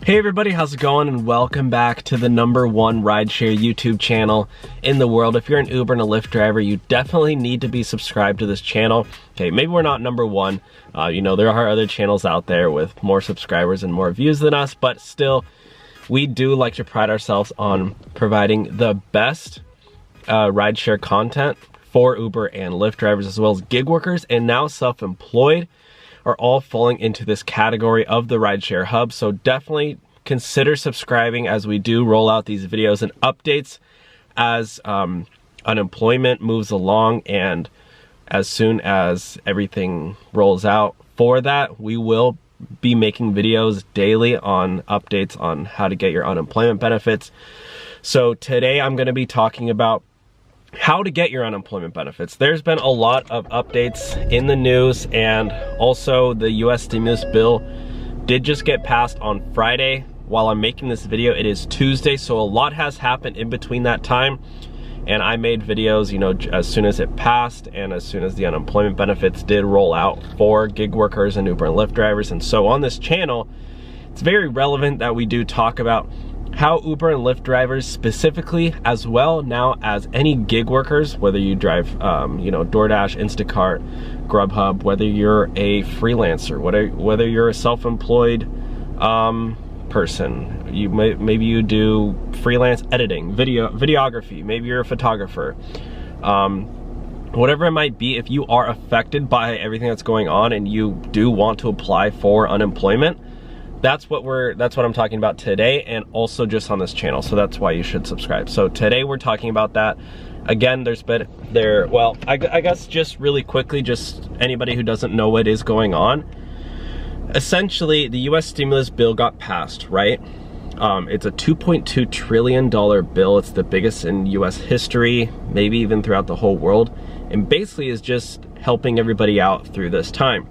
Hey everybody, how's it going? And welcome back to the #1 rideshare YouTube channel in the world. If you're an Uber and a Lyft driver, you definitely need to be subscribed to this channel. Okay, maybe we're not #1. You know, there are other channels out there with more subscribers and more views than us, but still, we do like to pride ourselves on providing the best rideshare content for Uber and Lyft drivers, as well as gig workers and now self-employed are all falling into this category of the Rideshare Hub. So definitely consider subscribing as we do roll out these videos and updates as unemployment moves along, and as soon as everything rolls out for that, we will be making videos daily on updates on how to get your unemployment benefits. So today I'm going to be talking about how to get your unemployment benefits. There's been a lot of updates in the news, and also the US stimulus bill did just get passed on Friday. While I'm making this video, it is Tuesday, so a lot has happened in between that time. And I made videos, you know, as soon as it passed and as soon as the unemployment benefits did roll out for gig workers and Uber and Lyft drivers. And so on this channel, it's very relevant that we do talk about how Uber and Lyft drivers specifically, as well now as any gig workers, whether you drive, you know, DoorDash, Instacart, Grubhub, whether you're a freelancer, whether you're a self-employed person, maybe you do freelance editing, videography, maybe you're a photographer, whatever it might be. If you are affected by everything that's going on and you do want to apply for unemployment, that's what I'm talking about today, and also just on this channel. So that's why you should subscribe. So today we're talking about that. Again, well, I guess just really quickly, just anybody who doesn't know what is going on. Essentially, the US stimulus bill got passed, right? It's a $2.2 trillion bill. It's the biggest in US history, maybe even throughout the whole world, and basically is just helping everybody out through this time.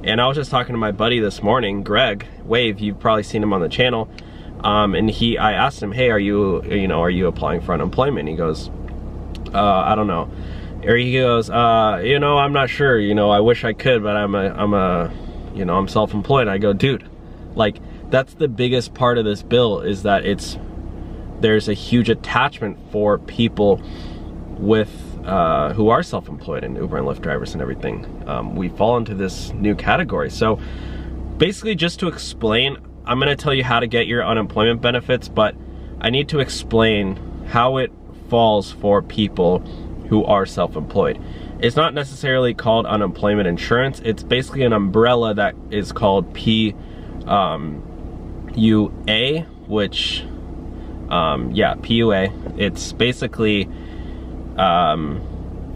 And I was just talking to my buddy this morning, Greg Wave. You've probably seen him on the channel. And I asked him, hey, are you applying for unemployment? He goes, I don't know. Or he goes, you know, I'm not sure. You know, I wish I could, but I'm self-employed. I go, dude, like, that's the biggest part of this bill, is that there's a huge attachment for people with who are self-employed and Uber and Lyft drivers and everything. We fall into this new category. So basically, just to explain, I'm gonna tell you how to get your unemployment benefits, but I need to explain how it falls for people who are self-employed. It's not necessarily called unemployment insurance. It's basically an umbrella that is called PUA, which, PUA. It's basically,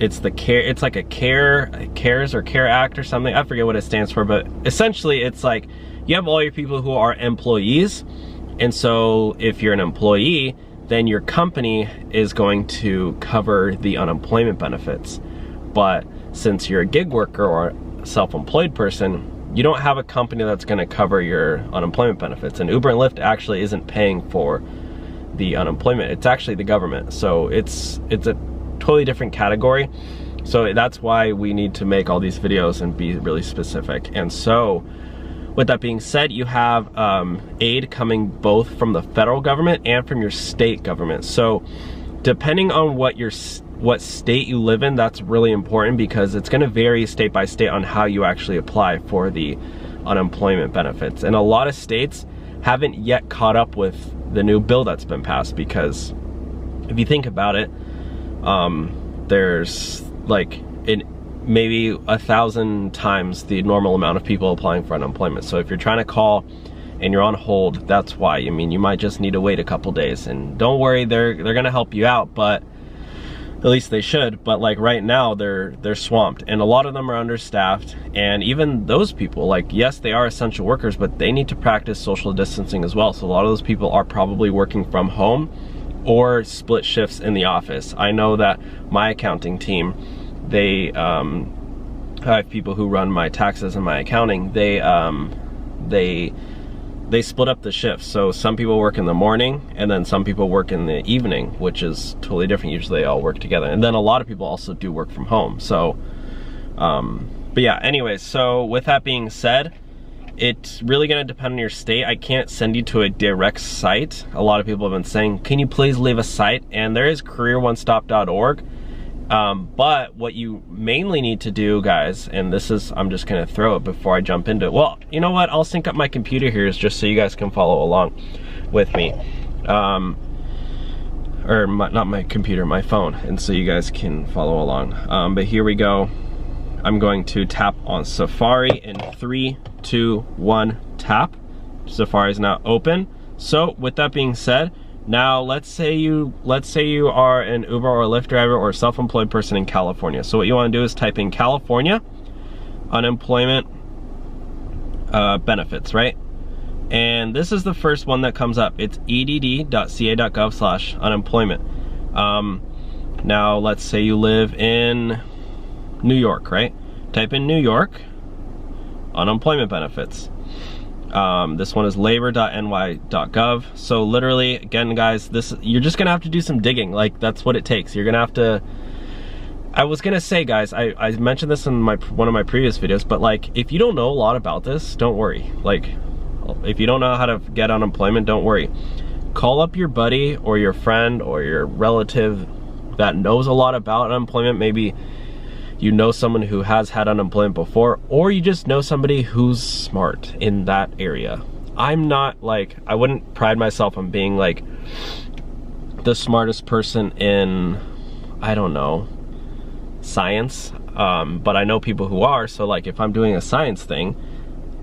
it's like a CARES or CARE Act or something. I forget what it stands for, but essentially it's like you have all your people who are employees, and so if you're an employee, then your company is going to cover the unemployment benefits. But since you're a gig worker or a self-employed person, you don't have a company that's going to cover your unemployment benefits. And Uber and Lyft actually isn't paying for the unemployment. It's actually the government. So it's a totally different category. So that's why we need to make all these videos and be really specific. And so with that being said, you have aid coming both from the federal government and from your state government. So depending on what state you live in, that's really important, because it's going to vary state by state on how you actually apply for the unemployment benefits. And a lot of states haven't yet caught up with the new bill that's been passed, because if you think about it, there's like maybe 1,000 times the normal amount of people applying for unemployment. So if you're trying to call and you're on hold, that's why. I mean, you might just need to wait a couple days, and don't worry, they're gonna help you out, but at least they should. But like right now, they're swamped, and a lot of them are understaffed. And even those people, like, yes, they are essential workers, but they need to practice social distancing as well. So a lot of those people are probably working from home or split shifts in the office. I know that my accounting team, they I have people who run my taxes and my accounting. They split up the shifts. So some people work in the morning and then some people work in the evening, which is totally different. Usually they all work together. And then a lot of people also do work from home. So, but yeah, anyways, so with that being said, It's really gonna depend on your state. I can't send you to a direct site. A lot of people have been saying, can you please leave a site? And there is careeronestop.org. But what you mainly need to do, guys, and this is, I'm just gonna throw it before I jump into it. Well, you know what? I'll sync up my computer here just so you guys can follow along with me. Not my computer, my phone, and so you guys can follow along. But here we go. I'm going to tap on Safari in 3, 2, 1, tap. Safari is now open. So with that being said, now let's say you are an Uber or Lyft driver or self-employed person in California. So what you want to do is type in California unemployment benefits, right? And this is the first one that comes up. It's edd.ca.gov/unemployment. Now let's say you live in New York, right? Type in New York unemployment benefits. This one is labor.ny.gov. So literally, again, guys, you're just gonna have to do some digging. Like, that's what it takes. You're gonna have to, I was gonna say, guys, I mentioned this in one of my previous videos, but like, if you don't know a lot about this, don't worry. Like, if you don't know how to get unemployment, don't worry. Call up your buddy or your friend or your relative that knows a lot about unemployment. Maybe you know someone who has had unemployment before, or you just know somebody who's smart in that area. I'm not like, I wouldn't pride myself on being like the smartest person in, I don't know, science, but I know people who are. So like, if I'm doing a science thing,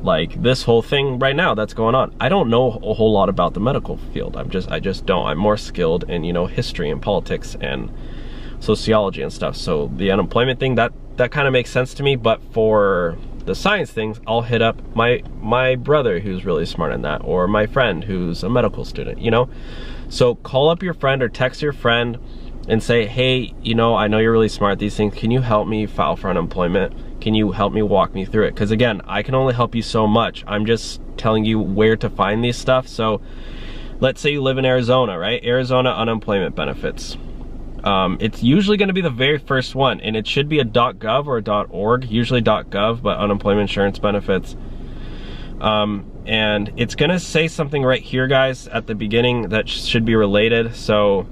like this whole thing right now that's going on, I don't know a whole lot about the medical field. I just don't. I'm more skilled in, you know, history and politics and sociology and stuff. So the unemployment thing, that kind of makes sense to me. But for the science things, I'll hit up my brother who's really smart in that, or my friend who's a medical student, you know. So call up your friend or text your friend and say, hey, you know, I know you're really smart at these things. Can you help me file for unemployment? Can you help me walk me through it? Because again, I can only help you so much. I'm just telling you where to find these stuff. So let's say you live in Arizona, right? Arizona unemployment benefits. It's usually going to be the very first one, and it should be a .gov or a .org, usually .gov, but unemployment insurance benefits. And it's going to say something right here, guys, at the beginning that should be related. So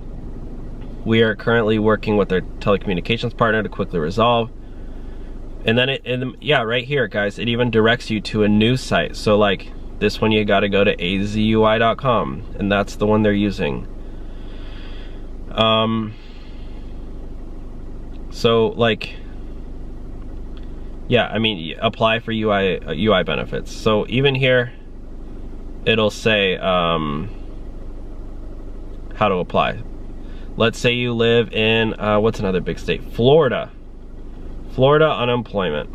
we are currently working with our telecommunications partner to quickly resolve. And then yeah, right here, guys, it even directs you to a news site. So like this one, you got to go to azui.com, and that's the one they're using. So like, yeah, I mean, apply for UI benefits. So even here, it'll say how to apply. Let's say you live in, what's another big state? Florida. Florida unemployment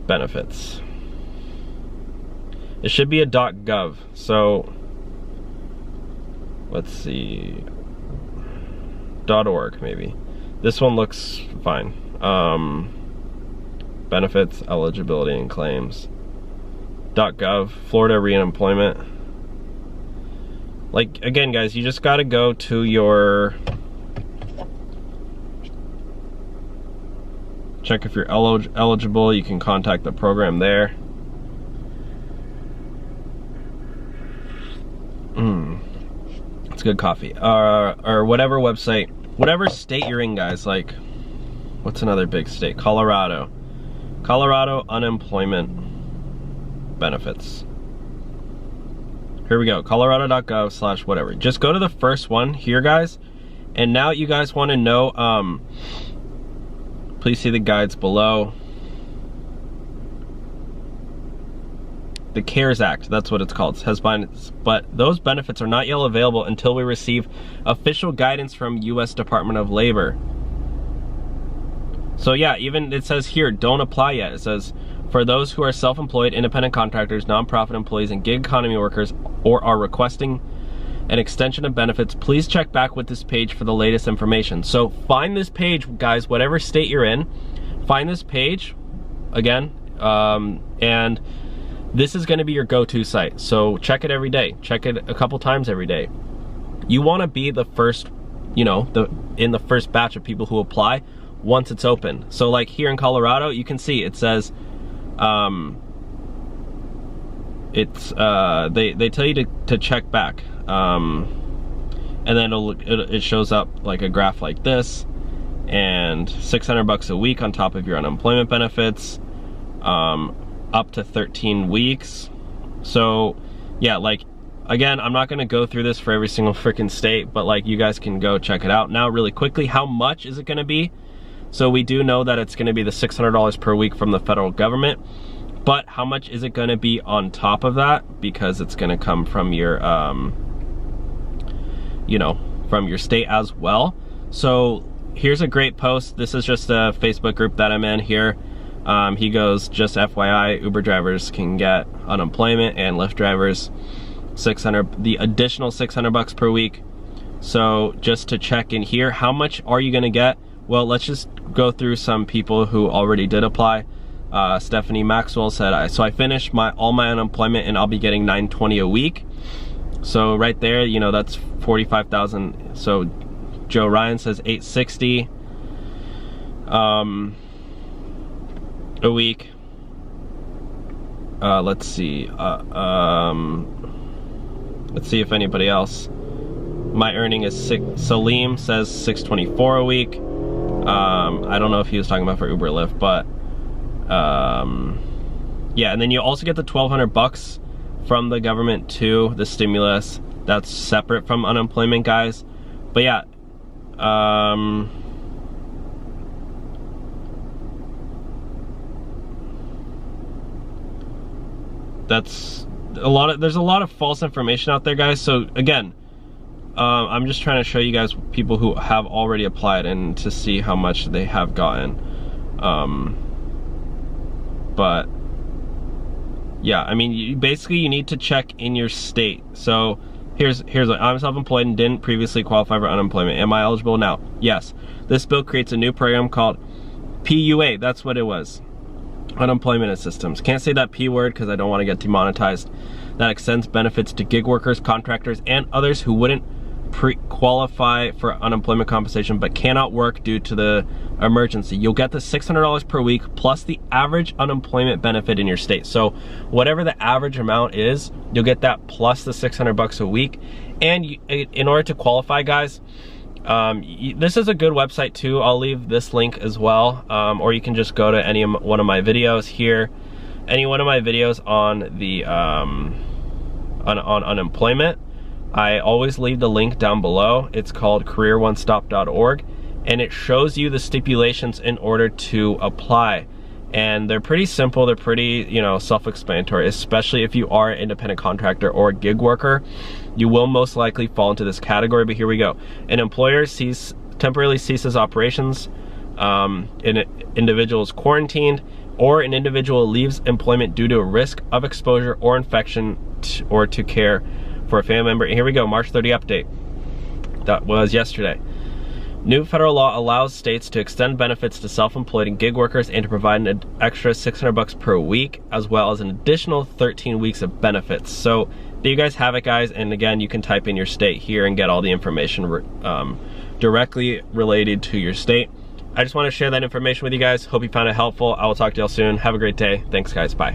benefits. It should be a .gov. So let's see, .org maybe. This one looks fine. Benefits, eligibility, and claims. .gov, Florida reemployment. Like, again, guys, you just gotta go to your, check if you're eligible. You can contact the program there. It's good coffee. Or whatever website, whatever state you're in, guys. Like, what's another big state? Colorado. Colorado unemployment benefits. Here we go, colorado.gov/whatever. Just go to the first one here, guys. And now you guys want to know, please see the guides below. The CARES Act, that's what it's called. But those benefits are not yet available until we receive official guidance from U.S. Department of Labor. So yeah, even it says here, don't apply yet. It says, for those who are self-employed, independent contractors, nonprofit employees, and gig economy workers, or are requesting an extension of benefits, please check back with this page for the latest information. So find this page, guys, whatever state you're in, find this page, again, and this is gonna be your go-to site. So check it every day. Check it a couple times every day. You wanna be the first, you know, in the first batch of people who apply once it's open. So like here in Colorado, you can see it says, it's they tell you to check back, and then it shows up like a graph like this, and $600 a week on top of your unemployment benefits, up to 13 weeks. So yeah, like, again, I'm not gonna go through this for every single freaking state, but like, you guys can go check it out. Now, really quickly, how much is it gonna be? So we do know that it's gonna be the $600 per week from the federal government, but how much is it gonna be on top of that? Because it's gonna come from your, you know, from your state as well. So here's a great post. This is just a Facebook group that I'm in here. He goes, just FYI, Uber drivers can get unemployment, and Lyft drivers the additional $600 per week. So just to check in here, how much are you gonna get? Well, let's just go through some people who already did apply. Stephanie Maxwell said, so I finished all my unemployment and I'll be getting $920 a week. So right there, you know, that's 45,000. So Joe Ryan says $860 a week. Let's see. Let's see if anybody else. My earning is Salim says $624 a week. I don't know if he was talking about for Uber Lyft, but yeah, and then you also get the $1,200 from the government too, the stimulus. That's separate from unemployment, guys. But yeah, that's there's a lot of false information out there, guys. So again, I'm just trying to show you guys people who have already applied and to see how much they have gotten. But yeah, I mean, basically you need to check in your state. So here's what, I'm self-employed and didn't previously qualify for unemployment. Am I eligible now? Yes. This bill creates a new program called PUA. That's what it was. Unemployment assistance. Can't say that P word because I don't want to get demonetized. That extends benefits to gig workers, contractors, and others who wouldn't qualify for unemployment compensation but cannot work due to the emergency. You'll get the $600 per week plus the average unemployment benefit in your state. So whatever the average amount is, you'll get that plus the $600 a week. And in order to qualify, guys, this is a good website too. I'll leave this link as well, or you can just go to any one of my videos here, any one of my videos on the on unemployment. I always leave the link down below. It's called careeronestop.org, and it shows you the stipulations in order to apply. And they're pretty simple. They're pretty, you know, self-explanatory, especially if you are an independent contractor or a gig worker. You will most likely fall into this category, but here we go. An employer temporarily ceases operations, an individual is quarantined, or an individual leaves employment due to a risk of exposure or infection or to care for a family member. And here we go, March 30 update. That was yesterday. New federal law allows states to extend benefits to self-employed and gig workers and to provide an extra $600 per week, as well as an additional 13 weeks of benefits. So there you guys have it, guys. And again, you can type in your state here and get all the information directly related to your state. I just want to share that information with you guys. Hope you found it helpful. I will talk to y'all soon. Have a great day. Thanks, guys. Bye.